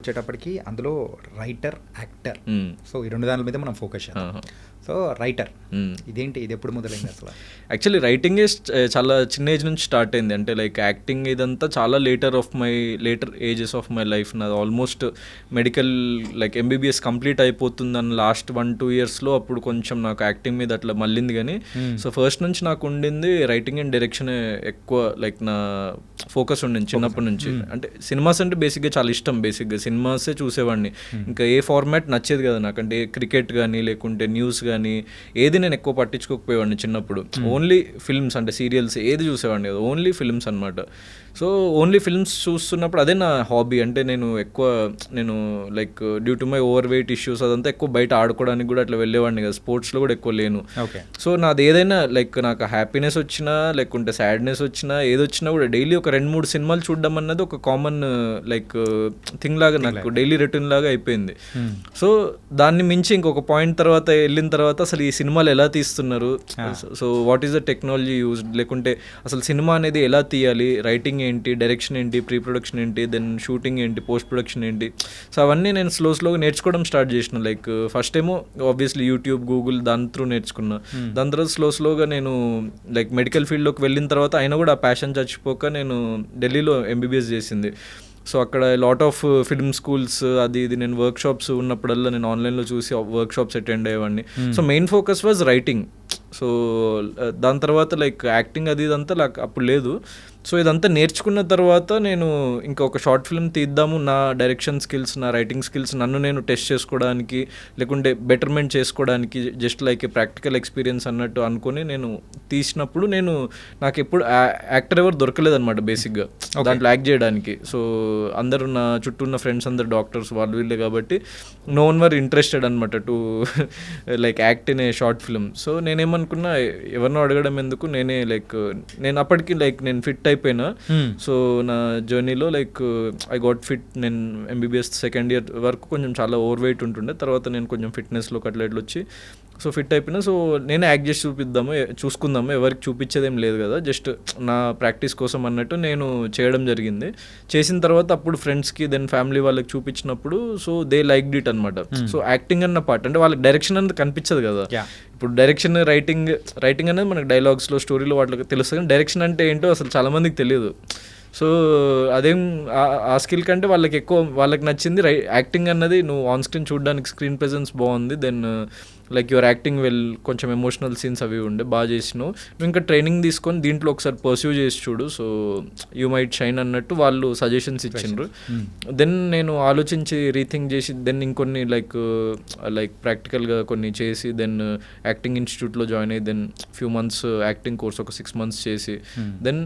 వచ్చేటప్పటికి అందులో writer, actor. హ్మ్. సో, ఈ 2 దాని మీద మనం ఫోకస్ చేద్దాం. ఆహా! సో, రైటర్ హ్మ్. ఇదేంటి? ఇదెప్పుడు మొదలైంది అసల? యాక్చువల్లీ రైటింగే చాలా చిన్న ఏజ్ నుంచి స్టార్ట్ అయింది. అంటే లైక్ యాక్టింగ్ ఇదంతా చాలా later ages of my life. నాది almost medical like MBBS complete అయిపోతుందని లాస్ట్ 1-2 ఇయర్స్‌లో అప్పుడు కొంచెం నాకు యాక్టింగ్ మీద అట్లా మళ్ళింది గానీ, సో ఫస్ట్ నుంచి నాకు ఉండింది రైటింగ్ అండ్ డైరెక్షనే ఎక్కువ లైక్ నా ఫోకస్ ఉండింది చిన్నప్పటి నుంచి. అంటే సినిమాస్ అంటే బేసిక్‌గా చాలా ఇష్టం. సినిమాసే చూసేవాడిని. ఇంకా ఏ ఫార్మాట్ నచ్చేది కదా నాకు. అంటే క్రికెట్ కానీ, లేకుంటే న్యూస్ కానీ ఏది నేను ఎక్కువ పట్టించుకోకపోయేవాడిని చిన్నప్పుడు. ఓన్లీ ఫిల్మ్స్ అంటే సీరియల్స్ ఏది చూసేవాడిని కదా, ఓన్లీ ఫిల్మ్స్ అనమాట. సో ఓన్లీ ఫిల్మ్స్ చూస్తున్నప్పుడు అదే నా హాబీ. అంటే నేను like due to my over weight issues అదంతా ఎక్కువ బయట ఆడుకోవడానికి కూడా అట్లా వెళ్ళేవాడిని కదా, స్పోర్ట్స్లో కూడా ఎక్కువ లేను. ఓకే. సో నాది ఏదైనా లైక్ నాకు హ్యాపీనెస్ వచ్చినా లేకుంటే సాడ్నెస్ వచ్చినా ఏదొచ్చినా కూడా డైలీ ఒక 2-3 సినిమాలు చూడడం అన్నది ఒక కామన్ లైక్ థింగ్ లాగా నాకు డైలీ రొటీన్ లాగా అయిపోయింది. సో దాన్ని మించి ఇంకొక పాయింట్ తర్వాత వెళ్ళిన తర్వాత అసలు ఈ సినిమాలు ఎలా తీస్తున్నారు, so what is the technology used, లేకుంటే అసలు సినిమా అనేది ఎలా తీయాలి, రైటింగ్ ఏంటి, డైరెక్షన్ ఏంటి, ప్రీ ప్రొడక్షన్ ఏంటి, దెన్ షూటింగ్ ఏంటి, పోస్ట్ ప్రొడక్షన్ ఏంటి, సో అవన్నీ నేను స్లోగా నేర్చుకోవడం స్టార్ట్ చేసిన. లైక్ ఫస్ట్ ఏమో ఆబ్వియస్లీ యూట్యూబ్, గూగుల్ దాని త్రూ నేర్చుకున్నా. దాని తర్వాత స్లోగా నేను లైక్ మెడికల్ ఫీల్డ్లోకి వెళ్ళిన తర్వాత అయినా కూడా ఆ ప్యాషన్ చచ్చిపోక నేను ఢిల్లీలో ఎంబీబీఎస్ చేసింది. సో అక్కడ లాట్ ఆఫ్ ఫిల్మ్ స్కూల్స్ అది ఇది నేను వర్క్ షాప్స్ ఉన్నప్పుడల్లా నేను ఆన్లైన్లో చూసి వర్క్ షాప్స్ అటెండ్ అయ్యేవాడిని. So main focus was writing. So దాని తర్వాత లైక్ యాక్టింగ్ అది ఇదంతా నాకు అప్పుడు లేదు. సో ఇదంతా నేర్చుకున్న తర్వాత నేను ఇంకా ఒక షార్ట్ ఫిల్మ్ తీద్దాము, నా డైరెక్షన్ స్కిల్స్, నా రైటింగ్ స్కిల్స్ నన్ను నేను టెస్ట్ చేసుకోవడానికి, లేకుంటే బెటర్మెంట్ చేసుకోవడానికి, just like a practical experience అన్నట్టు అనుకుని నేను తీసినప్పుడు నాకు ఎప్పుడు యాక్టర్ ఎవరు దొరకలేదన్నమాట బేసిక్గా దాంట్లో యాక్ట్ చేయడానికి. సో అందరూ నా చుట్టూ ఉన్న ఫ్రెండ్స్ అందరు డాక్టర్స్ వాళ్ళు వీళ్ళే కాబట్టి నో వన్ వర్ ఇంట్రెస్టెడ్ అనమాట to like act in a short film. So నేనేమనుకున్నా ఎవరినో అడగడం ఎందుకు, నేను అప్పటికి లైక్ నేను ఫిట్ అయిపోయినా. సో నా జర్నీలో లైక్ ఐ గాట్ ఫిట్. నేను ఎంబీబీఎస్ సెకండ్ ఇయర్ వరకు కొంచెం చాలా ఓవర్ వెయిట్ ఉంటుండే, తర్వాత నేను కొంచెం ఫిట్నెస్లో అట్లా వచ్చి సో ఫిట్ అయిపోయినా. సో నేనే యాక్ట్ చేసి చూసుకుందాము, ఎవరికి చూపించేదేం లేదు కదా, జస్ట్ నా ప్రాక్టీస్ కోసం అన్నట్టు నేను చేయడం జరిగింది. చేసిన తర్వాత అప్పుడు ఫ్రెండ్స్కి దెన్ ఫ్యామిలీ వాళ్ళకి చూపించినప్పుడు సో దే లైక్ ఇట్ అనమాట. సో యాక్టింగ్ అన్న పార్ట్ అంటే వాళ్ళకి డైరెక్షన్ అనేది కనిపించదు కదా. ఇప్పుడు డైరెక్షన్ రైటింగ్ అనేది మనకి డైలాగ్స్లో, స్టోరీలో వాటికి తెలుస్తుంది, కానీ డైరెక్షన్ అంటే ఏంటో అసలు చాలామందికి తెలియదు. సో అదేం ఆ స్కిల్ కంటే వాళ్ళకి నచ్చింది యాక్టింగ్ అన్నది. నువ్వు ఆన్ స్క్రీన్ చూడడానికి స్క్రీన్ ప్రెజెన్స్ బాగుంది, దెన్ లైక్ యువర్ యాక్టింగ్ కొంచెం ఎమోషనల్ సీన్స్ అవి ఉండే, బాగా చేసినావు, నువ్వు ఇంకా ట్రైనింగ్ తీసుకొని దీంట్లో ఒకసారి పర్స్యూ చేసి చూడు, సో యూ మైట్ షైన్ అన్నట్టు వాళ్ళు సజెషన్స్ ఇచ్చిండ్రు. దెన్ నేను ఆలోచించి రీథింక్ చేసి దెన్ ఇంకొన్ని లైక్ ప్రాక్టికల్గా కొన్ని చేసి దెన్ యాక్టింగ్ ఇన్స్టిట్యూట్లో జాయిన్ అయ్యి then few months acting course ఒక 6 months చేసి దెన్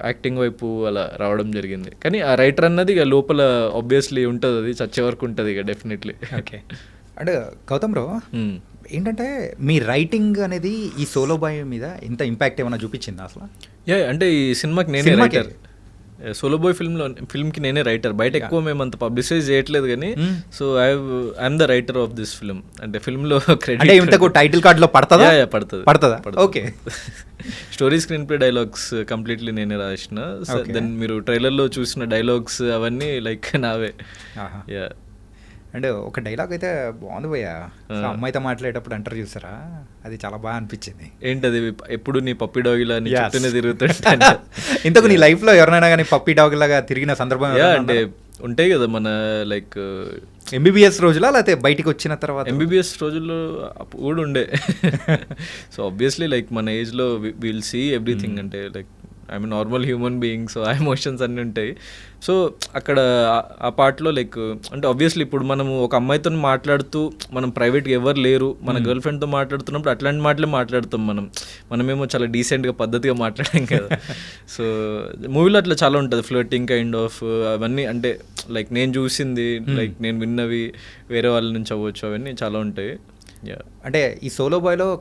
యాక్టింగ్ వైపు అలా రావడం జరిగింది. కానీ ఆ రైటర్ అన్నది ఇక లోపల ఆబ్వియస్లీ ఉంటుంది, అది చచ్చే వరకు ఉంటుంది ఇక డెఫినెట్లీ. ఓకే. అంటే గౌతమ్ బ్రో, ఏంటంటే మీ రైటింగ్ అనేది ఈ సోలో బాయ్ మీద ఎంత ఇంపాక్ట్ ఏమైనా చూపించిందా అసలు? అంటే ఈ సినిమాకి నేనే రైటర్. సోలో బాయ్ ఫిల్మ్కి నేనే రైటర్. బయట ఎక్కువ మేము అంత పబ్లిసైజ్ చేయట్లేదు కానీ so I'm the writer of this film. అంటే ఫిల్మ్లో క్రెడిట్ టైటిల్ కార్డ్లో పడుతుంది. Okay. Story, screen play, dialogues completely నేనే రాసిన. దెన్ మీరు ట్రైలర్లో చూసిన డైలాగ్స్ అవన్నీ లైక్ నావే. అండ్ ఒక డైలాగ్ అయితే బాగుంది పోయా, అమ్మాయితో మాట్లాడేటప్పుడు అంటారు చూసారా, అది చాలా బాగా అనిపించింది. ఏంటది? ఎప్పుడు నీ పప్పి డాగ్ ఇలా నీ చుట్టూనే తిరుగుతుంటా. ఇంతకు నీ లైఫ్లో ఎవరైనా కానీ పప్పి డాగ్ లాగా తిరిగిన సందర్భం అంటే ఉంటాయి కదా మన లైక్ ఎంబీబీఎస్ రోజులా లేకపోతే బయటికి వచ్చిన తర్వాత? ఎంబీబీఎస్ రోజుల్లో కూడా ఉండే. సో ఆబ్వియస్లీ లైక్ మన ఏజ్లో విల్ సీ ఎవ్రీథింగ్. అంటే like I'm normal human being, so ఆ ఎమోషన్స్ అన్నీ ఉంటాయి. సో అక్కడ ఆ పార్ట్లో లైక్ అంటే ఆబ్వియస్లీ ఇప్పుడు మనము ఒక అమ్మాయితో మాట్లాడుతూ మనం ప్రైవేట్గా ఎవరు లేరు, మన గర్ల్ ఫ్రెండ్తో మాట్లాడుతున్నప్పుడు అట్లాంటి మాటలే మాట్లాడతాం. మనమేమో చాలా డీసెంట్గా పద్ధతిగా మాట్లాడాం కదా. సో మూవీలో అట్లా చాలా ఉంటుంది, ఫ్లర్టింగ్ కైండ్ ఆఫ్ అవన్నీ. అంటే లైక్ నేను చూసింది, లైక్ నేను విన్నవి వేరే వాళ్ళ నుంచి అవ్వచ్చు, అవన్నీ చాలా ఉంటాయి. అంటే ఈ సోలో బాయ్లో